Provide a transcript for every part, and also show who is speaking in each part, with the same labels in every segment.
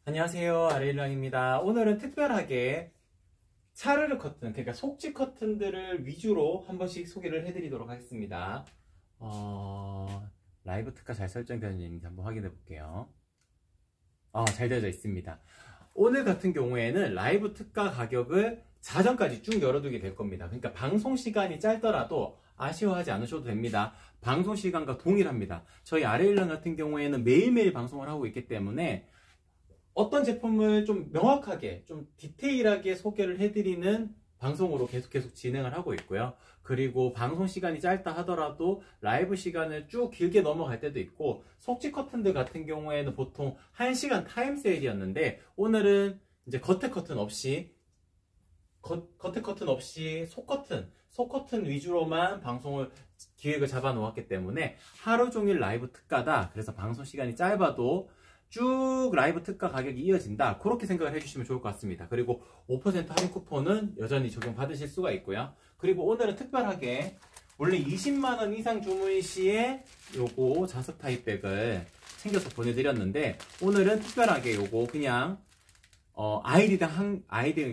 Speaker 1: 안녕하세요, 아레일랑입니다. 오늘은 특별하게 차르르 커튼, 그러니까 속지 커튼들을 위주로 한 번씩 소개를 해드리도록 하겠습니다. 라이브 특가 잘 설정되는지 한번 확인해 볼게요. 잘 되어져 있습니다. 오늘 같은 경우에는 라이브 특가 가격을 자정까지 쭉 열어두게 될 겁니다. 그러니까 방송 시간이 짧더라도 아쉬워하지 않으셔도 됩니다. 방송 시간과 동일합니다. 저희 아레일랑 같은 경우에는 매일매일 방송을 하고 있기 때문에 어떤 제품을 좀 명확하게, 좀 디테일하게 소개를 해드리는 방송으로 계속 진행을 하고 있고요. 그리고 방송 시간이 짧다 하더라도 라이브 시간을 쭉 길게 넘어갈 때도 있고, 속지 커튼들 같은 경우에는 보통 1시간 타임 세일이었는데, 오늘은 이제 겉에 커튼 없이 속커튼 위주로만 방송을 기획을 잡아 놓았기 때문에 하루 종일 라이브 특가다. 그래서 방송 시간이 짧아도 쭉 라이브 특가 가격이 이어진다. 그렇게 생각을 해주시면 좋을 것 같습니다. 그리고 5% 할인 쿠폰은 여전히 적용 받으실 수가 있고요. 그리고 오늘은 특별하게 원래 20만원 이상 주문 시에 요거 자석 타입백을 챙겨서 보내드렸는데, 오늘은 특별하게 요거 그냥 아이디당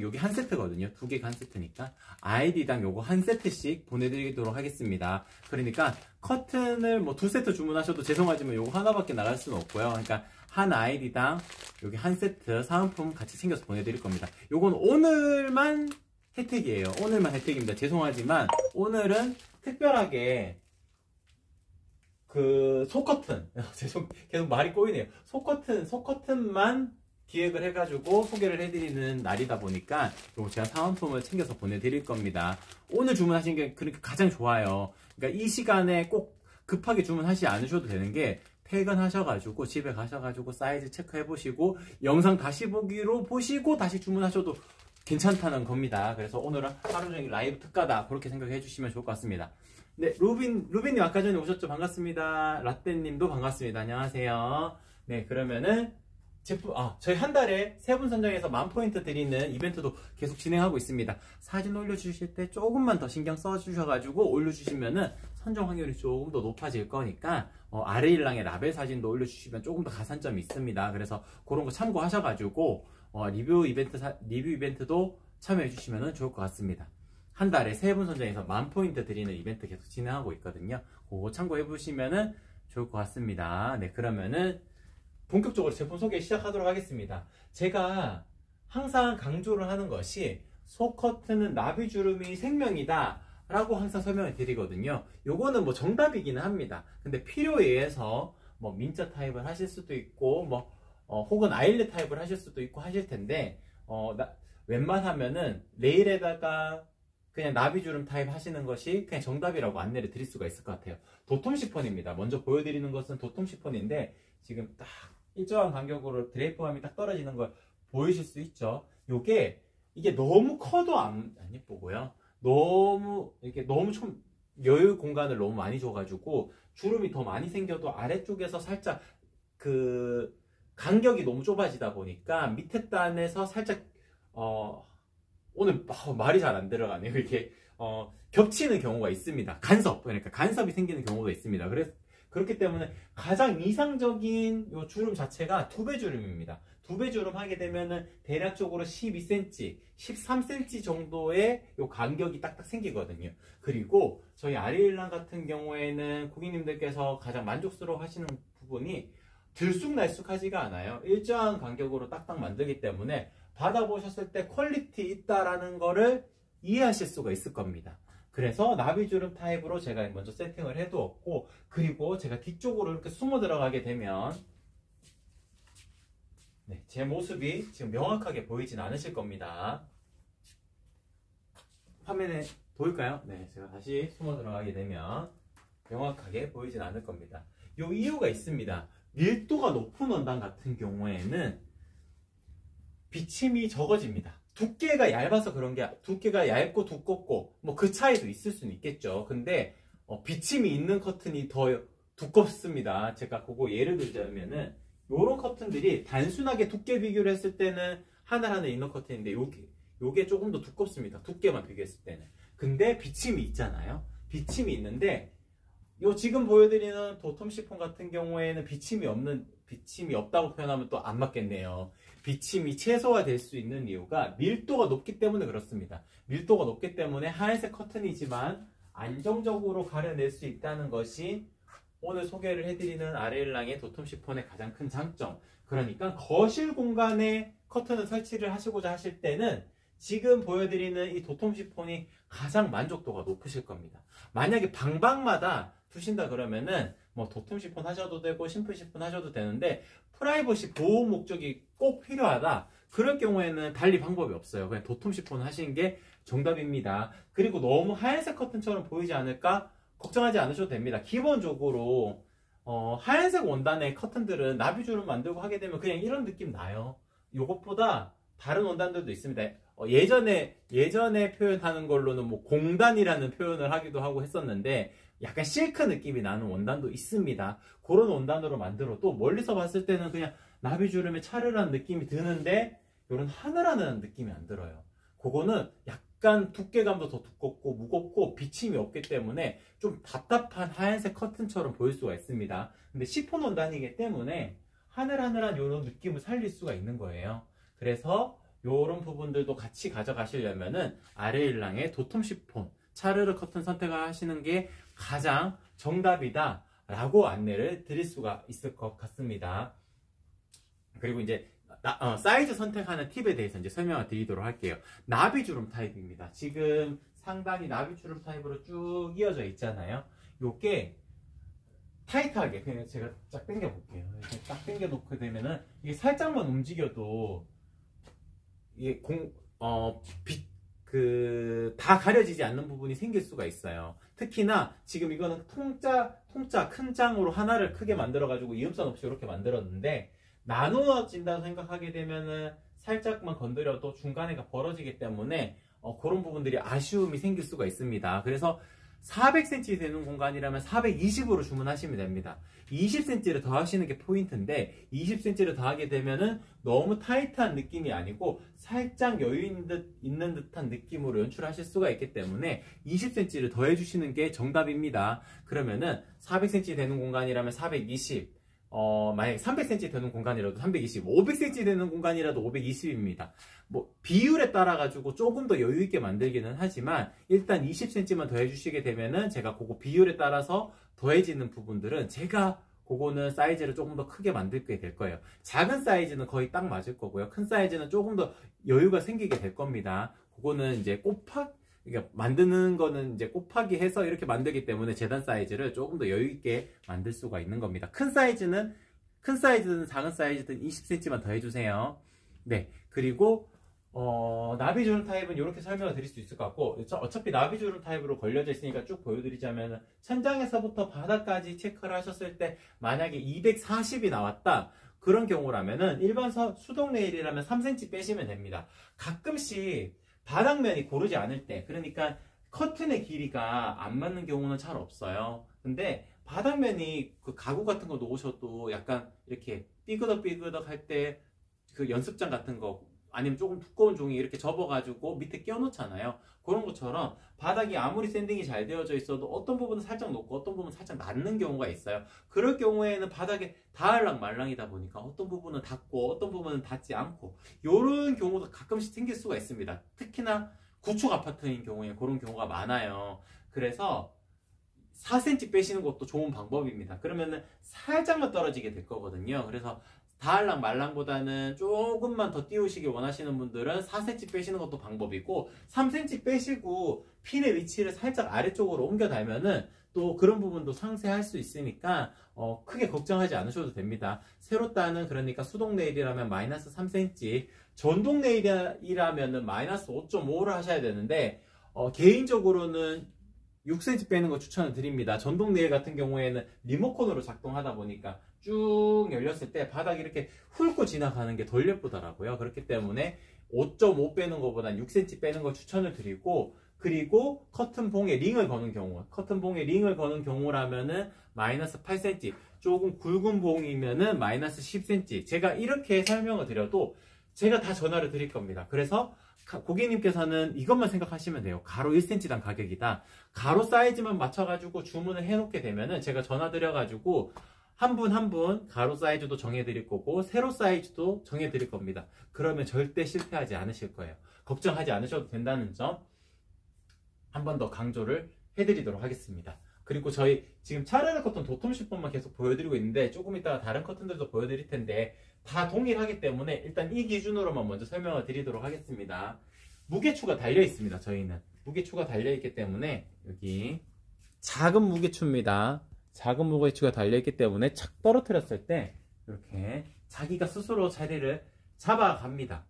Speaker 1: 여기 한 세트거든요. 두 개가 한 세트니까 아이디당 요거 한 세트씩 보내드리도록 하겠습니다. 그러니까 커튼을 뭐 두 세트 주문하셔도 죄송하지만 요거 하나밖에 나갈 수는 없고요. 그러니까 한 아이디당 여기 한 세트 사은품 같이 챙겨서 보내드릴 겁니다. 요건 오늘만 혜택이에요. 오늘만 혜택입니다. 죄송하지만 오늘은 특별하게 그 속커튼 계속 말이 꼬이네요. 속커튼만 기획을 해가지고 소개를 해드리는 날이다 보니까 요거 제가 사은품을 챙겨서 보내드릴 겁니다. 오늘 주문하신 게 그러니까 가장 좋아요. 그러니까 이 시간에 꼭 급하게 주문하지 않으셔도 되는 게, 퇴근하셔가지고 집에 가셔가지고 사이즈 체크해보시고 영상 다시 보기로 보시고 다시 주문하셔도 괜찮다는 겁니다. 그래서 오늘은 하루 종일 라이브 특가다, 그렇게 생각해 주시면 좋을 것 같습니다. 네, 루빈님 아까 전에 오셨죠? 반갑습니다. 라떼님도 반갑습니다. 안녕하세요. 네, 그러면은 제품, 저희 한 달에 3분 선정해서 10,000포인트 드리는 이벤트도 계속 진행하고 있습니다. 사진 올려주실 때 조금만 더 신경 써주셔가지고 올려주시면은 선정 확률이 조금 더 높아질 거니까, 아레일랑의 라벨 사진도 올려주시면 조금 더 가산점이 있습니다. 그래서 그런 거 참고하셔가지고, 리뷰 이벤트도 참여해주시면 좋을 것 같습니다. 한 달에 3분 선정해서 10,000포인트 드리는 이벤트 계속 진행하고 있거든요. 그거 참고해보시면 좋을 것 같습니다. 네, 그러면은 본격적으로 제품 소개 시작하도록 하겠습니다. 제가 항상 강조를 하는 것이, 속커튼은 나비주름이 생명이다 라고 항상 설명을 드리거든요. 요거는 뭐 정답이기는 합니다. 근데 필요에 의해서 뭐 민자 타입을 하실 수도 있고, 혹은 아일렛 타입을 하실 수도 있고 하실 텐데, 웬만하면은 레일에다가 그냥 나비주름 타입 하시는 것이 그냥 정답이라고 안내를 드릴 수가 있을 것 같아요. 도톰 시폰입니다. 먼저 보여드리는 것은 도톰 시폰인데, 지금 딱 일정한 간격으로 드레이프감이 딱 떨어지는 걸 보이실 수 있죠. 이게 너무 커도 안 예쁘고요. 너무 좀 여유 공간을 너무 많이 줘가지고 주름이 더 많이 생겨도 아래쪽에서 살짝 그 간격이 너무 좁아지다 보니까 밑에 단에서 살짝 오늘 말이 잘 안 들어가네요. 이렇게 겹치는 경우가 있습니다. 그러니까 간섭이 생기는 경우도 있습니다. 그렇기 때문에 가장 이상적인 요 주름 자체가 2배 주름입니다. 2배 주름 하게 되면은 대략적으로 12cm, 13cm 정도의 요 간격이 딱딱 생기거든요. 그리고 저희 아리엘랑 같은 경우에는 고객님들께서 가장 만족스러워 하시는 부분이 들쑥날쑥하지가 않아요. 일정한 간격으로 딱딱 만들기 때문에 받아보셨을 때 퀄리티 있다라는 거를 이해하실 수가 있을 겁니다. 그래서 나비주름 타입으로 제가 먼저 세팅을 해두었고, 그리고 제가 뒤쪽으로 이렇게 숨어 들어가게 되면 제 모습이 지금 명확하게 보이진 않으실 겁니다. 화면에 보일까요? 네, 제가 다시 숨어 들어가게 되면 명확하게 보이진 않을 겁니다. 요 이유가 있습니다. 밀도가 높은 원단 같은 경우에는 비침이 적어집니다. 두께가 얇아서 그런 게, 두께가 얇고 두껍고 뭐 그 차이도 있을 수는 있겠죠. 근데 비침이 있는 커튼이 더 두껍습니다. 제가 그거 예를 들자면은 요런 커튼들이 단순하게 두께 비교를 했을 때는 하늘하늘 이너 커튼인데 요게 조금 더 두껍습니다. 두께만 비교했을 때는. 근데 비침이 있잖아요. 비침이 있는데 요 지금 보여드리는 도톰 시폰 같은 경우에는 비침이 없다고 표현하면 또 안 맞겠네요. 비침이 최소화될 수 있는 이유가 밀도가 높기 때문에 그렇습니다. 밀도가 높기 때문에 하얀색 커튼이지만 안정적으로 가려낼 수 있다는 것이 오늘 소개를 해드리는 아레일랑의 도톰 시폰의 가장 큰 장점. 그러니까 거실 공간에 커튼을 설치를 하시고자 하실 때는 지금 보여드리는 이 도톰 시폰이 가장 만족도가 높으실 겁니다. 만약에 방방마다 두신다 그러면은 뭐 도톰 시폰 하셔도 되고 심플 시폰 하셔도 되는데 프라이버시 보호 목적이 꼭 필요하다. 그럴 경우에는 달리 방법이 없어요. 그냥 도톰 시폰 하시는 게 정답입니다. 그리고 너무 하얀색 커튼처럼 보이지 않을까 걱정하지 않으셔도 됩니다. 기본적으로 하얀색 원단의 커튼들은 나비줄을 만들고 하게 되면 그냥 이런 느낌 나요. 이것보다 다른 원단들도 있습니다. 예전에 표현하는 걸로는 뭐 공단이라는 표현을 하기도 하고 했었는데 약간 실크 느낌이 나는 원단도 있습니다. 그런 원단으로 만들어도 멀리서 봤을 때는 그냥 나비주름에 차르르한 느낌이 드는데 이런 하늘하는 느낌이 안 들어요. 그거는 약간 두께감도 더 두껍고 무겁고 비침이 없기 때문에 좀 답답한 하얀색 커튼처럼 보일 수가 있습니다. 근데 시폰 원단이기 때문에 하늘하늘한 이런 느낌을 살릴 수가 있는 거예요. 그래서 이런 부분들도 같이 가져가시려면은 아레일랑의 도톰 시폰 차르르 커튼 선택을 하시는 게 가장 정답이다 라고 안내를 드릴 수가 있을 것 같습니다. 그리고 이제 사이즈 선택하는 팁에 대해서 이제 설명을 드리도록 할게요. 나비주름 타입입니다. 지금 상단이 나비주름 타입으로 쭉 이어져 있잖아요. 요게 타이트하게 그냥 제가 쫙 당겨 볼게요. 이렇게 딱 당겨 놓게 되면은 이게 살짝만 움직여도 이게 다 가려지지 않는 부분이 생길 수가 있어요. 특히나 지금 이거는 통짜 큰 장으로 하나를 크게 만들어 가지고 이음선 없이 이렇게 만들었는데 나누어진다고 생각하게 되면은 살짝만 건드려도 중간에가 벌어지기 때문에 그런 부분들이 아쉬움이 생길 수가 있습니다. 그래서 400cm 되는 공간이라면 420으로 주문하시면 됩니다. 20cm를 더 하시는 게 포인트인데 20cm를 더하게 되면은 너무 타이트한 느낌이 아니고 살짝 여유 있는 듯한 느낌으로 연출하실 수가 있기 때문에 20cm를 더해 주시는 게 정답입니다. 그러면은 400cm 되는 공간이라면 420, 만약에 300cm 되는 공간이라도 320, 500cm 되는 공간이라도 520입니다. 뭐 비율에 따라 가지고 조금 더 여유 있게 만들기는 하지만 일단 20cm만 더해 주시게 되면은 제가 그거 비율에 따라서 더해지는 부분들은 제가 그거는 사이즈를 조금 더 크게 만들게 될 거예요. 작은 사이즈는 거의 딱 맞을 거고요. 큰 사이즈는 조금 더 여유가 생기게 될 겁니다. 그거는 이제 그러니까 만드는 거는 이제 곱하기 해서 이렇게 만들기 때문에 재단 사이즈를 조금 더 여유 있게 만들 수가 있는 겁니다. 큰 사이즈든 작은 사이즈든 20cm만 더 해주세요. 네, 그리고 나비주름 타입은 이렇게 설명을 드릴 수 있을 것 같고 어차피 나비주름 타입으로 걸려져 있으니까 쭉 보여드리자면 천장에서부터 바닥까지 체크를 하셨을 때 만약에 240이 나왔다 그런 경우라면은 일반 수동 네일이라면 3cm 빼시면 됩니다. 가끔씩 바닥면이 고르지 않을 때 그러니까 커튼의 길이가 안 맞는 경우는 잘 없어요. 근데 바닥면이 그 가구 같은 거 놓으셔도 약간 이렇게 삐그덕삐그덕 할 때 그 연습장 같은 거 아니면 조금 두꺼운 종이 이렇게 접어가지고 밑에 껴놓잖아요. 그런 것처럼 바닥이 아무리 샌딩이 잘 되어져 있어도 어떤 부분은 살짝 높고 어떤 부분은 살짝 낮는 경우가 있어요. 그럴 경우에는 바닥에 닿을랑 말랑이다 보니까 어떤 부분은 닿고 어떤 부분은 닿지 않고 이런 경우도 가끔씩 생길 수가 있습니다. 특히나 구축 아파트인 경우에 그런 경우가 많아요. 그래서 4cm 빼시는 것도 좋은 방법입니다. 그러면은 살짝만 떨어지게 될 거거든요. 그래서 닿을랑 말랑보다는 조금만 더 띄우시길 원하시는 분들은 4cm 빼시는 것도 방법이고 3cm 빼시고 핀의 위치를 살짝 아래쪽으로 옮겨 달면은 또 그런 부분도 상쇄할 수 있으니까 크게 걱정하지 않으셔도 됩니다. 새로 따는 그러니까 수동 네일이라면 마이너스 3cm, 전동 네일이라면은 마이너스 5.5를 하셔야 되는데 개인적으로는 6cm 빼는 거 추천을 드립니다. 전동 네일 같은 경우에는 리모컨으로 작동하다 보니까 쭉 열렸을 때 바닥이 이렇게 훑고 지나가는 게 덜 예쁘더라고요. 그렇기 때문에 5.5 빼는 것보단 6cm 빼는 걸 추천을 드리고 그리고 커튼봉에 링을 거는 경우라면은 마이너스 8cm, 조금 굵은 봉이면은 마이너스 10cm. 제가 이렇게 설명을 드려도 제가 다 전화를 드릴 겁니다. 그래서 고객님께서는 이것만 생각하시면 돼요. 가로 1cm당 가격이다. 가로 사이즈만 맞춰가지고 주문을 해놓게 되면은 제가 전화 드려가지고 한 분 한 분 가로 사이즈도 정해드릴 거고 세로 사이즈도 정해드릴 겁니다. 그러면 절대 실패하지 않으실 거예요. 걱정하지 않으셔도 된다는 점 한 번 더 강조를 해드리도록 하겠습니다. 그리고 저희 지금 차르르 커튼 도톰 시폰만 계속 보여드리고 있는데 조금 이따가 다른 커튼들도 보여드릴 텐데 다 동일하기 때문에 일단 이 기준으로만 먼저 설명을 드리도록 하겠습니다. 무게추가 달려 있습니다. 저희는 무게추가 달려 있기 때문에 여기 작은 무게추입니다. 작은 무게추가 달려 있기 때문에 착 떨어뜨렸을 때 이렇게 자기가 스스로 자리를 잡아갑니다.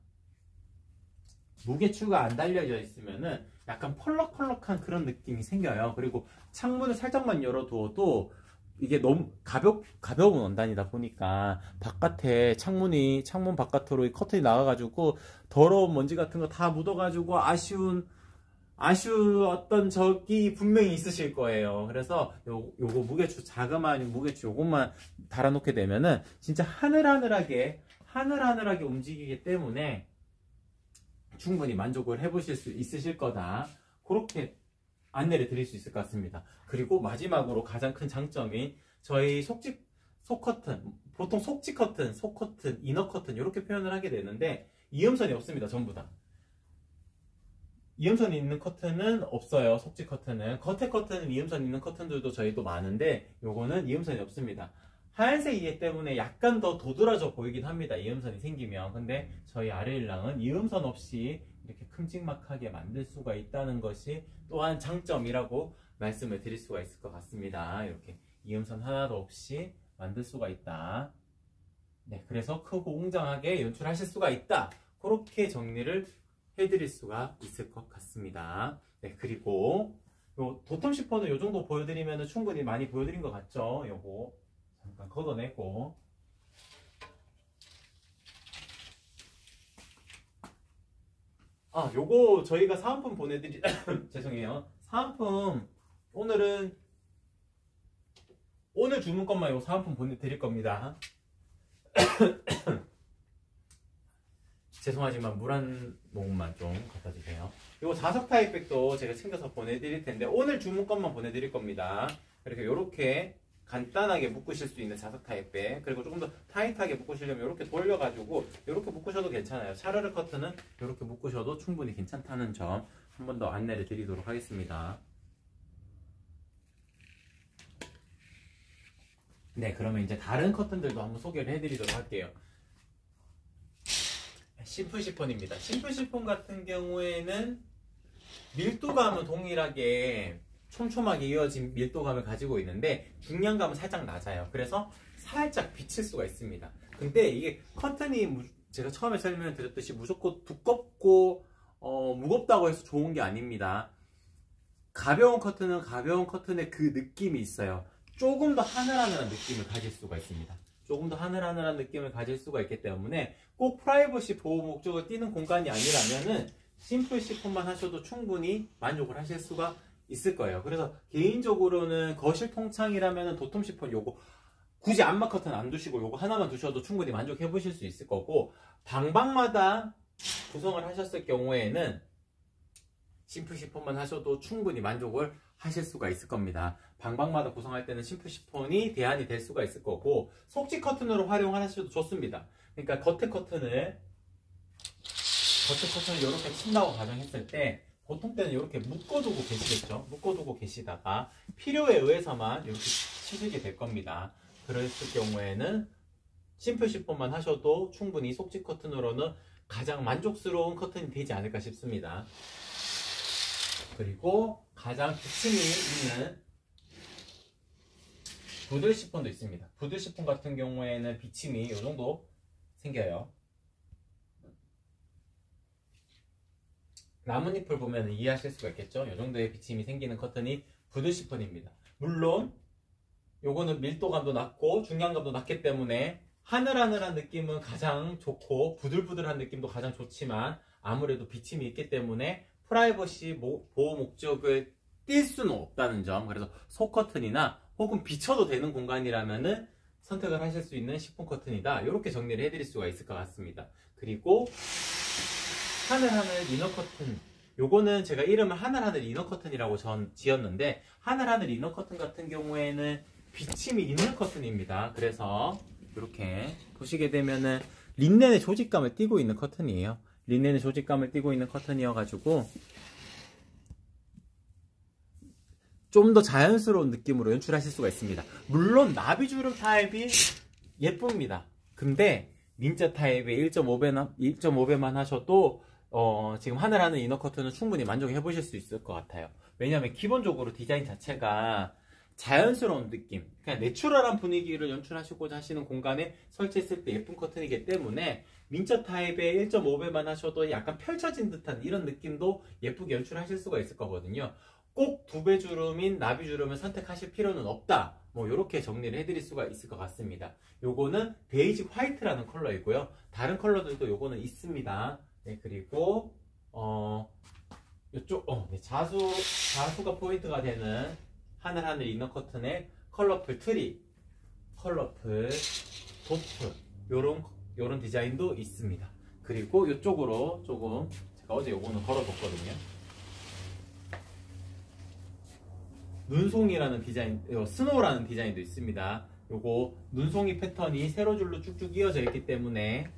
Speaker 1: 무게추가 안 달려져 있으면은 약간 펄럭펄럭한 그런 느낌이 생겨요. 그리고 창문을 살짝만 열어두어도 이게 너무 가벼운 원단이다 보니까 바깥에 창문 바깥으로 이 커튼이 나가가지고 더러운 먼지 같은 거 다 묻어가지고 아쉬운 어떤 적이 분명히 있으실 거예요. 그래서 요거 무게추 자그마한 무게추 요것만 달아놓게 되면은 진짜 하늘하늘하게 움직이기 때문에 충분히 만족을 해보실 수 있으실 거다. 그렇게 안내를 드릴 수 있을 것 같습니다. 그리고 마지막으로 가장 큰 장점인 저희 속커튼, 보통 속지 커튼, 속커튼, 이너 커튼 이렇게 표현을 하게 되는데 이음선이 없습니다. 전부 다. 이음선이 있는 커튼은 없어요. 속지 커튼은. 겉에 커튼은 이음선 있는 커튼들도 저희도 많은데 요거는 이음선이 없습니다. 하얀색 이해 때문에 약간 더 도드라져 보이긴 합니다. 이음선이 생기면. 근데 저희 아르일랑은 이음선 없이 이렇게 큼직막하게 만들 수가 있다는 것이 또한 장점이라고 말씀을 드릴 수가 있을 것 같습니다. 이렇게 이음선 하나도 없이 만들 수가 있다. 네, 그래서 크고 웅장하게 연출하실 수가 있다. 그렇게 정리를 해드릴 수가 있을 것 같습니다. 네, 그리고 요 도톰 시폰은 요 정도 보여드리면 충분히 많이 보여드린 것 같죠? 요거 잠깐 걷어내고 요거 저희가 사은품 죄송해요. 사은품 오늘 주문 것만 요 사은품 보내드릴 겁니다. 죄송하지만 물 한 모금만 좀 갖다 주세요. 요거 자석 타입백도 제가 챙겨서 보내드릴 텐데 오늘 주문 것만 보내드릴 겁니다. 이렇게 요렇게 간단하게 묶으실 수 있는 자석 타입백, 그리고 조금 더 타이트하게 묶으시려면 이렇게 돌려가지고 이렇게 묶으셔도 괜찮아요. 차르르 커튼은 이렇게 묶으셔도 충분히 괜찮다는 점 한 번 더 안내를 드리도록 하겠습니다. 네, 그러면 이제 다른 커튼들도 한번 소개를 해드리도록 할게요. 심플 시폰입니다. 심플 시폰 같은 경우에는 밀도감은 동일하게 촘촘하게 이어진 밀도감을 가지고 있는데 중량감은 살짝 낮아요. 그래서 살짝 비칠 수가 있습니다. 근데 이게 커튼이 제가 처음에 설명드렸듯이 무조건 두껍고 무겁다고 해서 좋은 게 아닙니다. 가벼운 커튼은 가벼운 커튼의 그 느낌이 있어요. 조금 더 하늘하늘한 느낌을 가질 수가 있습니다. 조금 더 하늘하늘한 느낌을 가질 수가 있기 때문에 꼭 프라이버시 보호 목적을 띠는 공간이 아니라면은 심플 시폰만 하셔도 충분히 만족을 하실 수가 있을 거예요. 그래서 개인적으로는 거실 통창이라면 도톰 시폰 요거 굳이 안마 커튼 안 두시고 요거 하나만 두셔도 충분히 만족해 보실 수 있을 거고, 방방마다 구성을 하셨을 경우에는 심플 시폰만 하셔도 충분히 만족을 하실 수가 있을 겁니다. 방방마다 구성할 때는 심플 시폰이 대안이 될 수가 있을 거고, 속지 커튼으로 활용하셔도 좋습니다. 그러니까 겉에 커튼을 이렇게 친다고 가정했을 때 보통 때는 이렇게 묶어두고 계시겠죠. 묶어두고 계시다가 필요에 의해서만 이렇게 치시게 될 겁니다. 그랬을 경우에는 심플 시폰만 하셔도 충분히 속지 커튼으로는 가장 만족스러운 커튼이 되지 않을까 싶습니다. 그리고 가장 비침이 있는 부들 시폰도 있습니다. 부들 시폰 같은 경우에는 비침이 이 정도 생겨요. 나뭇잎을 보면 이해하실 수가 있겠죠. 이 정도의 비침이 생기는 커튼이 부들 시폰입니다. 물론 요거는 밀도감도 낮고 중량감도 낮기 때문에 하늘하늘한 느낌은 가장 좋고 부들부들한 느낌도 가장 좋지만 아무래도 비침이 있기 때문에 프라이버시 보호 목적을 띌 수는 없다는 점. 그래서 속커튼이나 혹은 비쳐도 되는 공간이라면은 선택을 하실 수 있는 시폰 커튼이다. 이렇게 정리를 해드릴 수가 있을 것 같습니다. 그리고 하늘하늘 이너 커튼, 요거는 제가 이름을 하늘하늘 이너 커튼이라고 지었는데, 하늘하늘 이너 커튼 같은 경우에는 비침이 있는 커튼입니다. 그래서 이렇게 보시게 되면은 린넨의 조직감을 띠고 있는 커튼이에요. 린넨의 조직감을 띠고 있는 커튼이어가지고 좀 더 자연스러운 느낌으로 연출하실 수가 있습니다. 물론 나비주름 타입이 예쁩니다. 근데 민자 타입의 1.5배만 하셔도 지금 하늘하늘 이너 커튼은 충분히 만족해 보실 수 있을 것 같아요. 왜냐하면 기본적으로 디자인 자체가 자연스러운 느낌, 그냥 내추럴한 분위기를 연출하시고자 하시는 공간에 설치했을 때 예쁜 커튼이기 때문에 민자 타입의 1.5배만 하셔도 약간 펼쳐진 듯한 이런 느낌도 예쁘게 연출하실 수가 있을 거거든요. 꼭 2배 주름인 나비 주름을 선택하실 필요는 없다, 뭐 이렇게 정리를 해드릴 수가 있을 것 같습니다. 요거는 베이직 화이트라는 컬러이고요. 다른 컬러들도 요거는 있습니다. 네, 그리고 요쪽 네, 자수가 포인트가 되는 하늘하늘 이너 커튼의 컬러풀 트리, 컬러풀 도프, 요런 디자인도 있습니다. 그리고 이쪽으로 조금 제가 어제 요거는 걸어뒀거든요. 눈송이라는 디자인, 스노우라는 디자인도 있습니다. 요거 눈송이 패턴이 세로줄로 쭉쭉 이어져 있기 때문에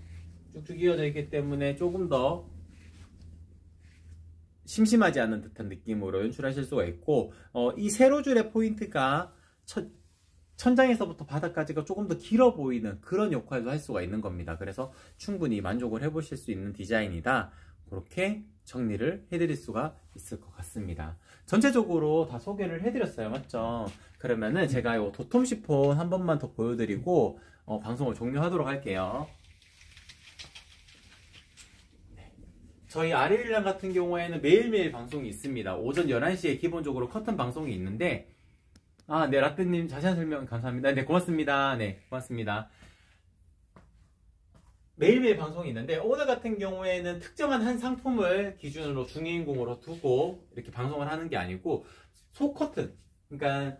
Speaker 1: 조금 더 심심하지 않은 듯한 느낌으로 연출하실 수가 있고, 이 세로줄의 포인트가 천장에서부터 바닥까지가 조금 더 길어 보이는 그런 역할도 할 수가 있는 겁니다. 그래서 충분히 만족을 해보실 수 있는 디자인이다, 그렇게 정리를 해드릴 수가 있을 것 같습니다. 전체적으로 다 소개를 해드렸어요, 맞죠? 그러면은 제가 이 도톰 시폰 한 번만 더 보여드리고 방송을 종료하도록 할게요. 저희 아레일랑 같은 경우에는 매일매일 방송이 있습니다. 오전 11시에 기본적으로 커튼 방송이 있는데, 네, 라떼님 자세한 설명 감사합니다. 네, 고맙습니다. 네, 고맙습니다. 매일매일 방송이 있는데, 오늘 같은 경우에는 특정한 한 상품을 기준으로 중개인공으로 두고 이렇게 방송을 하는 게 아니고, 속커튼, 그러니까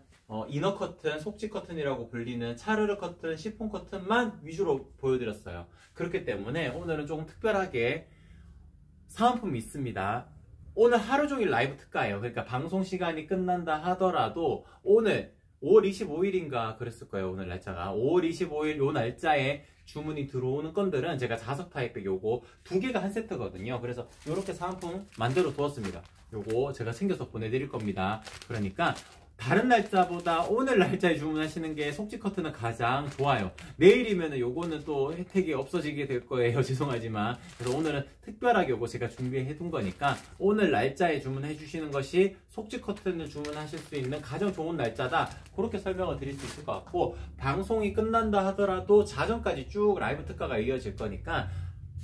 Speaker 1: 이너 커튼, 속지 커튼이라고 불리는 차르르 커튼, 시폰 커튼만 위주로 보여드렸어요. 그렇기 때문에 오늘은 조금 특별하게 사은품이 있습니다. 오늘 하루 종일 라이브 특가예요. 그러니까 방송 시간이 끝난다 하더라도 오늘 5월 25일인가 그랬을 거예요. 오늘 날짜가 5월 25일 요 날짜에 주문이 들어오는 건들은 제가 자석 타입백 요거 2개가 한 세트거든요. 그래서 요렇게 사은품 만들어 두었습니다. 요거 제가 챙겨서 보내드릴 겁니다. 그러니까 다른 날짜보다 오늘 날짜에 주문하시는 게 속지 커튼은 가장 좋아요. 내일이면 요거는 또 혜택이 없어지게 될 거예요. 죄송하지만. 그래서 오늘은 특별하게 요거 제가 준비해 둔 거니까 오늘 날짜에 주문해 주시는 것이 속지 커튼을 주문하실 수 있는 가장 좋은 날짜다, 그렇게 설명을 드릴 수 있을 것 같고, 방송이 끝난다 하더라도 자정까지 쭉 라이브 특가가 이어질 거니까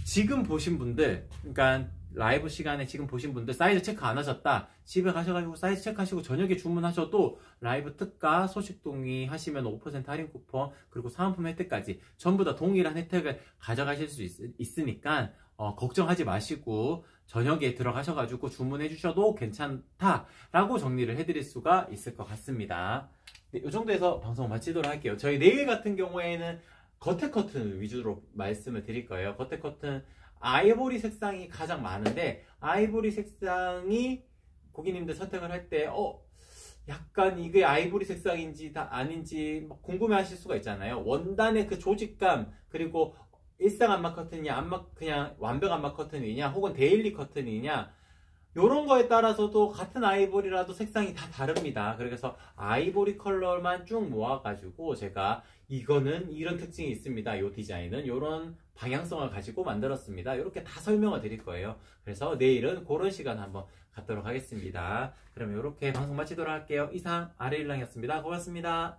Speaker 1: 지금 보신 분들, 그러니까 라이브 시간에 지금 보신 분들 사이즈 체크 안 하셨다, 집에 가셔가지고 사이즈 체크하시고 저녁에 주문하셔도 라이브 특가 소식동의 하시면 5% 할인 쿠폰 그리고 사은품 혜택까지 전부 다 동일한 혜택을 가져가실 수 있으니까 걱정하지 마시고 저녁에 들어가셔가지고 주문해 주셔도 괜찮다라고 정리를 해드릴 수가 있을 것 같습니다. 네, 이 정도에서 방송 마치도록 할게요. 저희 내일 같은 경우에는 겉에 커튼 위주로 말씀을 드릴 거예요. 겉에 커튼 아이보리 색상이 가장 많은데, 아이보리 색상이 고객님들 선택을 할 때 약간 이게 아이보리 색상인지 아닌지 궁금해 하실 수가 있잖아요. 원단의 그 조직감, 그리고 일상 안마 커튼이냐, 그냥 완벽 안마 커튼이냐, 혹은 데일리 커튼이냐, 요런 거에 따라서도 같은 아이보리라도 색상이 다 다릅니다. 그래서 아이보리 컬러만 쭉 모아가지고 제가 이거는 이런 특징이 있습니다, 이 디자인은 이런 방향성을 가지고 만들었습니다, 이렇게 다 설명을 드릴 거예요. 그래서 내일은 그런 시간 한번 갖도록 하겠습니다. 그러면 이렇게 방송 마치도록 할게요. 이상 아레일랑이었습니다. 고맙습니다.